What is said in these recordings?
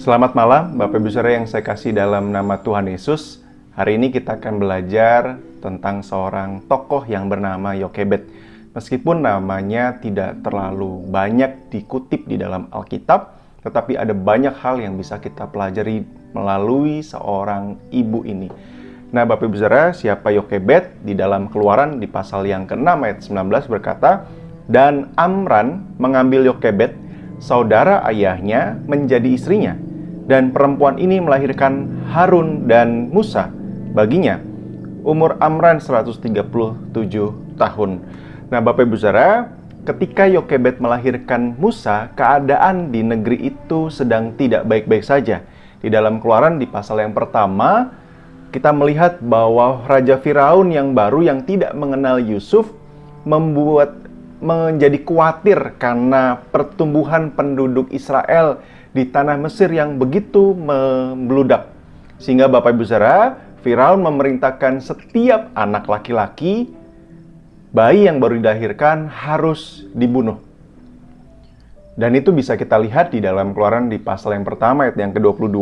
Selamat malam, Bapak Ibu Saudara yang saya kasih dalam nama Tuhan Yesus. Hari ini kita akan belajar tentang seorang tokoh yang bernama Yokebed. Meskipun namanya tidak terlalu banyak dikutip di dalam Alkitab, tetapi ada banyak hal yang bisa kita pelajari melalui seorang ibu ini. Nah, Bapak Ibu Saudara, siapa Yokebed? Di dalam Keluaran di pasal yang ke-6 ayat 19 berkata, "Dan Amran mengambil Yokebed, saudara ayahnya, menjadi istrinya. Dan perempuan ini melahirkan Harun dan Musa baginya. Umur Amran 137 tahun. Nah, Bapak Ibu Saudara, ketika Yokebed melahirkan Musa, keadaan di negeri itu sedang tidak baik-baik saja. Di dalam Keluaran di pasal yang pertama, kita melihat bahwa Raja Firaun yang baru yang tidak mengenal Yusuf menjadi khawatir karena pertumbuhan penduduk Israel di tanah Mesir yang begitu membludak. Sehingga Bapak Ibu Saudara, Firaun memerintahkan setiap anak laki-laki, bayi yang baru dilahirkan harus dibunuh. Dan itu bisa kita lihat di dalam Keluaran di pasal yang pertama ayat yang ke-22.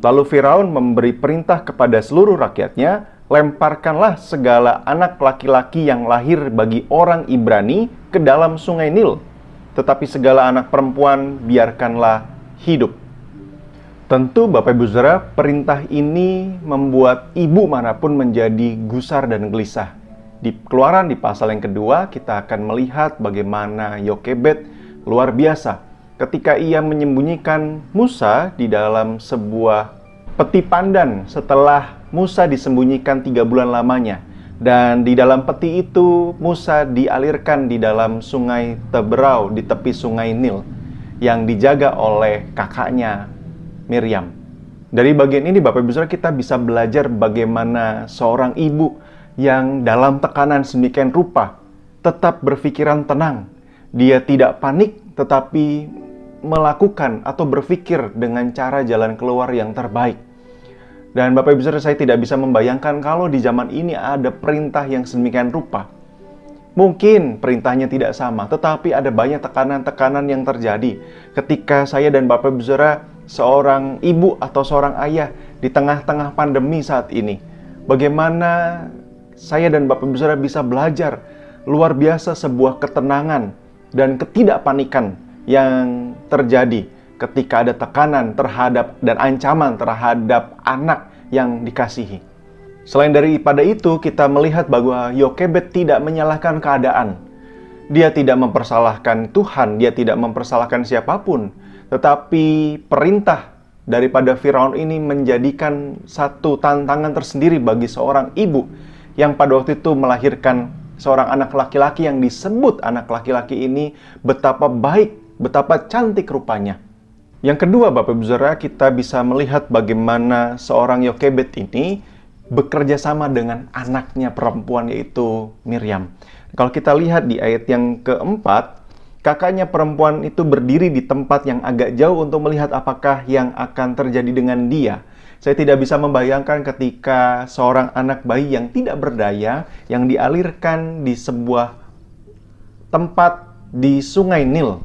Lalu Firaun memberi perintah kepada seluruh rakyatnya, lemparkanlah segala anak laki-laki yang lahir bagi orang Ibrani ke dalam sungai Nil. Tetapi segala anak perempuan biarkanlah hidup. Tentu Bapak Ibu Saudara, perintah ini membuat ibu manapun menjadi gusar dan gelisah. Di Keluaran di pasal yang kedua, kita akan melihat bagaimana Yokebed luar biasa ketika ia menyembunyikan Musa di dalam sebuah peti pandan setelah Musa disembunyikan 3 bulan lamanya. Dan di dalam peti itu Musa dialirkan di dalam sungai Teberau di tepi sungai Nil yang dijaga oleh kakaknya Miriam. Dari bagian ini Bapak Ibu Saudara, kita bisa belajar bagaimana seorang ibu yang dalam tekanan sedemikian rupa tetap berpikiran tenang. Dia tidak panik tetapi melakukan atau berpikir dengan cara jalan keluar yang terbaik. Dan Bapak Ibu Saudara, saya tidak bisa membayangkan kalau di zaman ini ada perintah yang sedemikian rupa. Mungkin perintahnya tidak sama, tetapi ada banyak tekanan-tekanan yang terjadi ketika saya dan Bapak Ibu Saudara, seorang ibu atau seorang ayah di tengah-tengah pandemi saat ini. Bagaimana saya dan Bapak Ibu Saudara bisa belajar luar biasa sebuah ketenangan dan ketidakpanikan yang terjadi ketika ada tekanan terhadap dan ancaman terhadap anak yang dikasihi. Selain daripada itu, kita melihat bahwa Yokebed tidak menyalahkan keadaan. Dia tidak mempersalahkan Tuhan, dia tidak mempersalahkan siapapun. Tetapi perintah daripada Firaun ini menjadikan satu tantangan tersendiri bagi seorang ibu yang pada waktu itu melahirkan seorang anak laki-laki yang disebut anak laki-laki ini betapa baik, betapa cantik rupanya. Yang kedua, Bapak Ibu Saudara, kita bisa melihat bagaimana seorang Yokebed ini bekerja sama dengan anaknya perempuan yaitu Miriam. Kalau kita lihat di ayat yang keempat, kakaknya perempuan itu berdiri di tempat yang agak jauh untuk melihat apakah yang akan terjadi dengan dia. Saya tidak bisa membayangkan ketika seorang anak bayi yang tidak berdaya yang dialirkan di sebuah tempat di sungai Nil.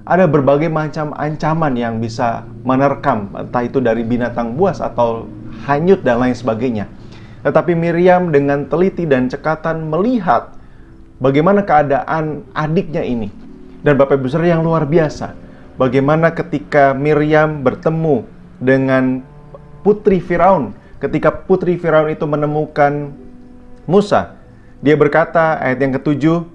Ada berbagai macam ancaman yang bisa menerkam, entah itu dari binatang buas atau hanyut dan lain sebagainya. Tetapi Miriam dengan teliti dan cekatan melihat bagaimana keadaan adiknya ini. Dan Bapak Ibu Saudara yang luar biasa, bagaimana ketika Miriam bertemu dengan putri Firaun, ketika putri Firaun itu menemukan Musa, dia berkata, ayat yang ke-7,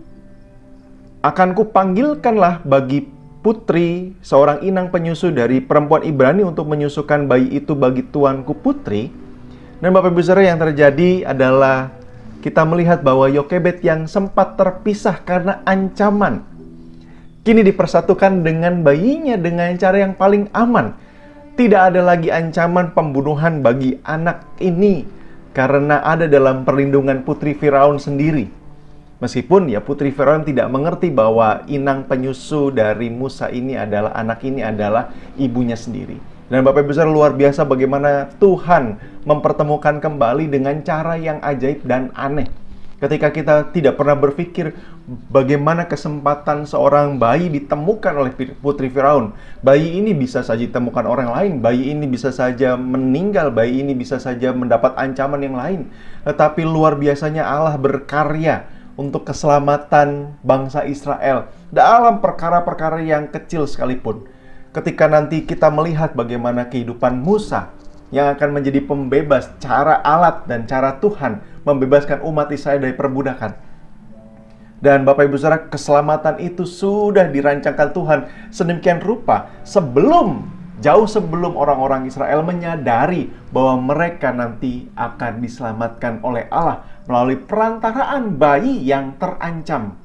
"Akan kupanggilkanlah bagi putri seorang inang penyusu dari perempuan Ibrani untuk menyusukan bayi itu bagi tuanku putri." Dan Bapak Ibu Saudara, yang terjadi adalah kita melihat bahwa Yokebed yang sempat terpisah karena ancaman, kini dipersatukan dengan bayinya dengan cara yang paling aman. Tidak ada lagi ancaman pembunuhan bagi anak ini karena ada dalam perlindungan putri Firaun sendiri. Meskipun ya putri Firaun tidak mengerti bahwa inang penyusu dari Musa ini adalah anak ini adalah ibunya sendiri. Dan Bapak Ibu Saudara, luar biasa bagaimana Tuhan mempertemukan kembali dengan cara yang ajaib dan aneh. Ketika kita tidak pernah berpikir bagaimana kesempatan seorang bayi ditemukan oleh putri Firaun. Bayi ini bisa saja ditemukan orang lain, bayi ini bisa saja meninggal, bayi ini bisa saja mendapat ancaman yang lain. Tetapi luar biasanya Allah berkarya untuk keselamatan bangsa Israel dalam perkara-perkara yang kecil sekalipun. Ketika nanti kita melihat bagaimana kehidupan Musa yang akan menjadi pembebas, cara alat dan cara Tuhan membebaskan umat Israel dari perbudakan. Dan Bapak Ibu Saudara, keselamatan itu sudah dirancangkan Tuhan sedemikian rupa jauh sebelum orang-orang Israel menyadari bahwa mereka nanti akan diselamatkan oleh Allah melalui perantaraan bayi yang terancam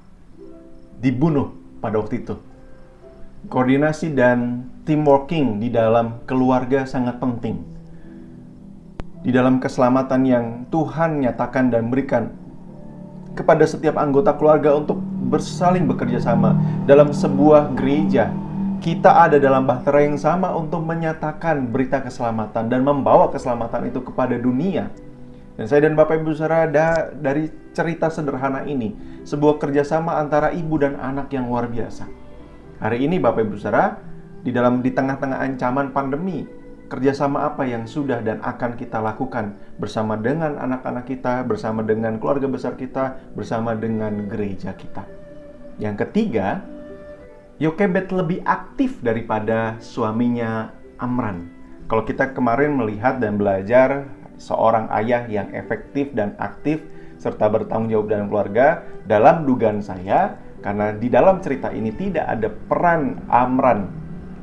dibunuh pada waktu itu. Koordinasi dan teamworking di dalam keluarga sangat penting. Di dalam keselamatan yang Tuhan nyatakan dan berikan kepada setiap anggota keluarga untuk bersaling bekerja sama dalam sebuah gereja, kita ada dalam bahtera yang sama untuk menyatakan berita keselamatan dan membawa keselamatan itu kepada dunia. Dan saya dan Bapak Ibu Saudara, dari cerita sederhana ini, sebuah kerjasama antara ibu dan anak yang luar biasa. Hari ini Bapak Ibu Saudara, di tengah-tengah ancaman pandemi, kerjasama apa yang sudah dan akan kita lakukan bersama dengan anak-anak kita, bersama dengan keluarga besar kita, bersama dengan gereja kita. Yang ketiga, Yokebed lebih aktif daripada suaminya Amran. Kalau kita kemarin melihat dan belajar seorang ayah yang efektif dan aktif serta bertanggung jawab dalam keluarga, dalam dugaan saya, karena di dalam cerita ini tidak ada peran Amran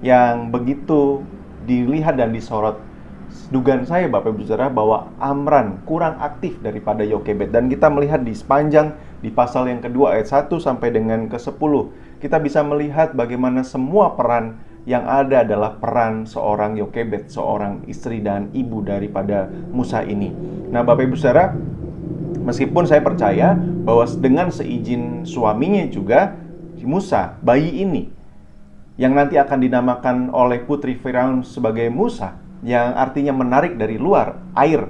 yang begitu dilihat dan disorot, dugaan saya Bapak Ibu Saudara bahwa Amran kurang aktif daripada Yokebed. Dan kita melihat di sepanjang di pasal yang kedua ayat 1 sampai dengan ke-10, kita bisa melihat bagaimana semua peran yang ada adalah peran seorang Yokebed, seorang istri dan ibu daripada Musa ini. Nah Bapak Ibu Saudara, meskipun saya percaya bahwa dengan seizin suaminya juga, Musa, bayi ini yang nanti akan dinamakan oleh putri Firaun sebagai Musa, yang artinya menarik dari luar air,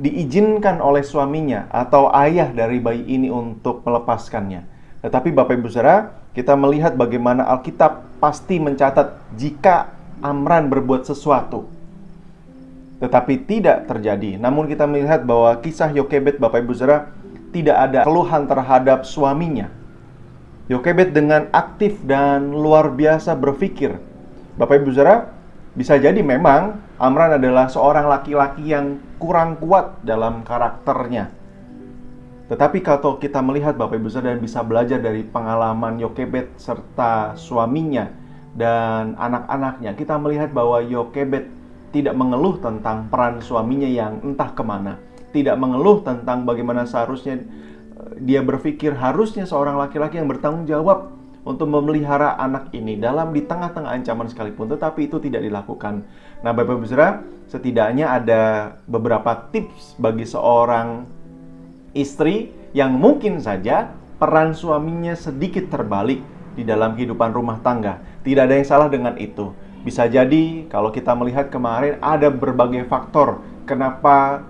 diizinkan oleh suaminya atau ayah dari bayi ini untuk melepaskannya. Tetapi Bapak Ibu Saudara, kita melihat bagaimana Alkitab pasti mencatat jika Amran berbuat sesuatu, tetapi tidak terjadi. Namun kita melihat bahwa kisah Yokebed, Bapak Ibu Saudara, tidak ada keluhan terhadap suaminya. Yokebed dengan aktif dan luar biasa berpikir. Bapak Ibu Saudara, bisa jadi memang Amran adalah seorang laki-laki yang kurang kuat dalam karakternya. Tetapi kalau kita melihat Bapak Ibu Saudara dan bisa belajar dari pengalaman Yokebed serta suaminya dan anak-anaknya, kita melihat bahwa Yokebed tidak mengeluh tentang peran suaminya yang entah kemana. Tidak mengeluh tentang bagaimana seharusnya dia berpikir harusnya seorang laki-laki yang bertanggung jawab untuk memelihara anak ini di tengah-tengah ancaman sekalipun, tetapi itu tidak dilakukan. Nah, Bapak Ibu Saudara, setidaknya ada beberapa tips bagi seorang istri yang mungkin saja peran suaminya sedikit terbalik di dalam kehidupan rumah tangga. Tidak ada yang salah dengan itu. Bisa jadi kalau kita melihat kemarin ada berbagai faktor kenapa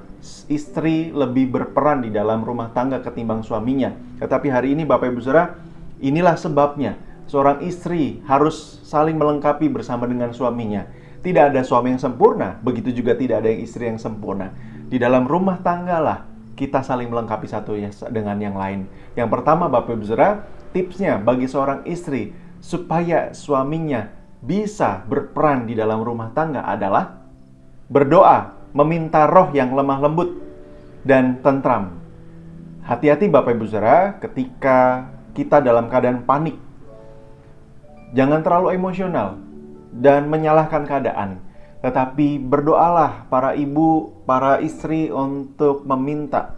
istri lebih berperan di dalam rumah tangga ketimbang suaminya. Tetapi hari ini Bapak Ibu Saudara, inilah sebabnya seorang istri harus saling melengkapi bersama dengan suaminya. Tidak ada suami yang sempurna, begitu juga tidak ada istri yang sempurna. Di dalam rumah tangga lah kita saling melengkapi satu dengan yang lain. Yang pertama Bapak Ibu Saudara, tipsnya bagi seorang istri supaya suaminya bisa berperan di dalam rumah tangga adalah berdoa, meminta roh yang lemah lembut dan tentram. Hati-hati Bapak Ibu Saudara ketika kita dalam keadaan panik. Jangan terlalu emosional dan menyalahkan keadaan. Tetapi berdoalah para ibu, para istri untuk meminta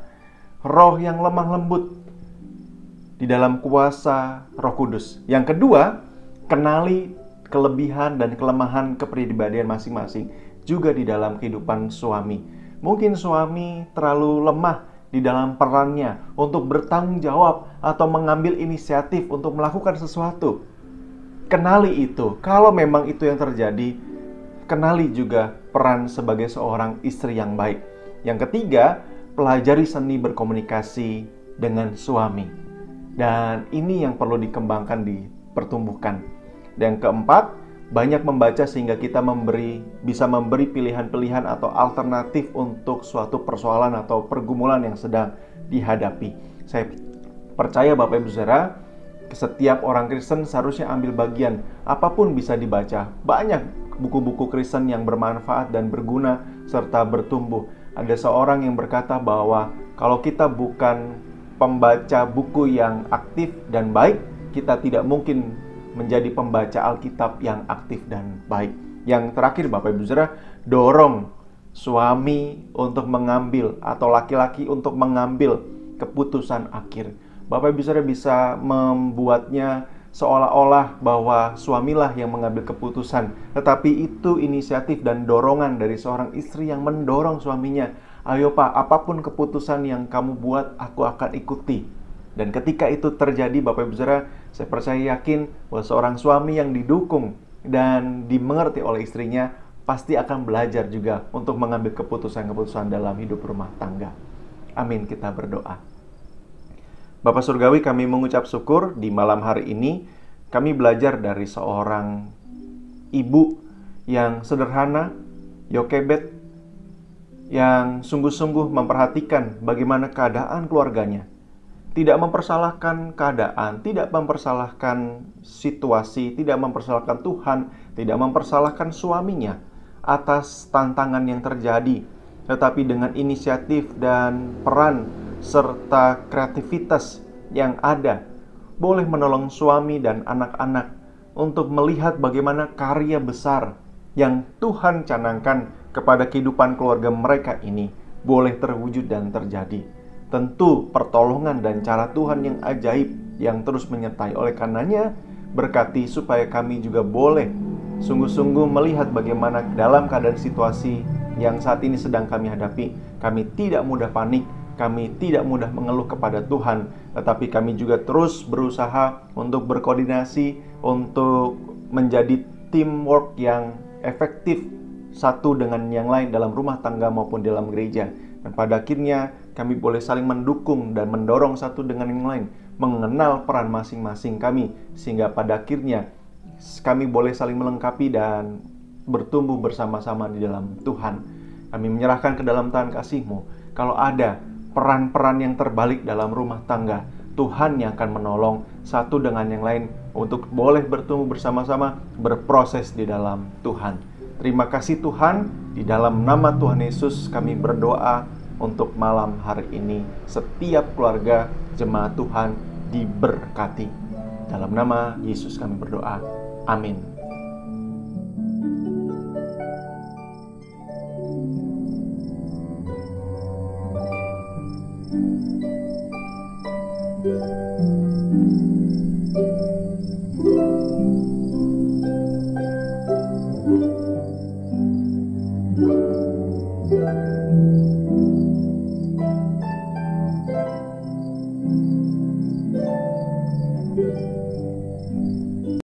roh yang lemah lembut di dalam kuasa Roh Kudus. Yang kedua, kenali kelebihan dan kelemahan kepribadian masing-masing juga di dalam kehidupan suami. Mungkin suami terlalu lemah di dalam perannya untuk bertanggung jawab atau mengambil inisiatif untuk melakukan sesuatu. Kenali itu. Kalau memang itu yang terjadi, kenali juga peran sebagai seorang istri yang baik. Yang ketiga, pelajari seni berkomunikasi dengan suami. Dan ini yang perlu dikembangkan, dipertumbuhkan. Dan keempat, banyak membaca sehingga kita bisa memberi pilihan-pilihan atau alternatif untuk suatu persoalan atau pergumulan yang sedang dihadapi. Saya percaya Bapak Ibu Saudara, setiap orang Kristen seharusnya ambil bagian. Apapun bisa dibaca. Banyak buku-buku Kristen yang bermanfaat dan berguna serta bertumbuh. Ada seorang yang berkata bahwa kalau kita bukan pembaca buku yang aktif dan baik, kita tidak mungkin menjadi pembaca Alkitab yang aktif dan baik. Yang terakhir Bapak Ibu Saudara, dorong suami untuk mengambil atau laki-laki untuk mengambil keputusan akhir. Bapak Ibu Saudara bisa membuatnya seolah-olah bahwa suamilah yang mengambil keputusan, tetapi itu inisiatif dan dorongan dari seorang istri yang mendorong suaminya. Ayo Pak, apapun keputusan yang kamu buat, aku akan ikuti. Dan ketika itu terjadi Bapak Ibu Saudara, saya percaya yakin bahwa seorang suami yang didukung dan dimengerti oleh istrinya pasti akan belajar juga untuk mengambil keputusan-keputusan dalam hidup rumah tangga. Amin, kita berdoa. Bapak Surgawi, kami mengucap syukur di malam hari ini. Kami belajar dari seorang ibu yang sederhana, Yokebed, yang sungguh-sungguh memperhatikan bagaimana keadaan keluarganya. Tidak mempersalahkan keadaan, tidak mempersalahkan situasi, tidak mempersalahkan Tuhan, tidak mempersalahkan suaminya atas tantangan yang terjadi. Tetapi dengan inisiatif dan peran serta kreativitas yang ada, boleh menolong suami dan anak-anak untuk melihat bagaimana karya besar yang Tuhan canangkan kepada kehidupan keluarga mereka ini boleh terwujud dan terjadi. Tentu pertolongan dan cara Tuhan yang ajaib yang terus menyertai. Oleh karenanya, berkati supaya kami juga boleh sungguh-sungguh melihat bagaimana dalam keadaan situasi yang saat ini sedang kami hadapi, kami tidak mudah panik, kami tidak mudah mengeluh kepada Tuhan, tetapi kami juga terus berusaha untuk berkoordinasi, untuk menjadi teamwork yang efektif satu dengan yang lain dalam rumah tangga maupun dalam gereja. Dan pada akhirnya kami boleh saling mendukung dan mendorong satu dengan yang lain, mengenal peran masing-masing kami, sehingga pada akhirnya kami boleh saling melengkapi dan bertumbuh bersama-sama di dalam Tuhan. Kami menyerahkan ke dalam tangan kasih-Mu. Kalau ada peran-peran yang terbalik dalam rumah tangga, Tuhan yang akan menolong satu dengan yang lain untuk boleh bertumbuh bersama-sama, berproses di dalam Tuhan. Terima kasih Tuhan, di dalam nama Tuhan Yesus kami berdoa untuk malam hari ini. Setiap keluarga jemaat Tuhan diberkati. Dalam nama Yesus kami berdoa. Amin. Thank you.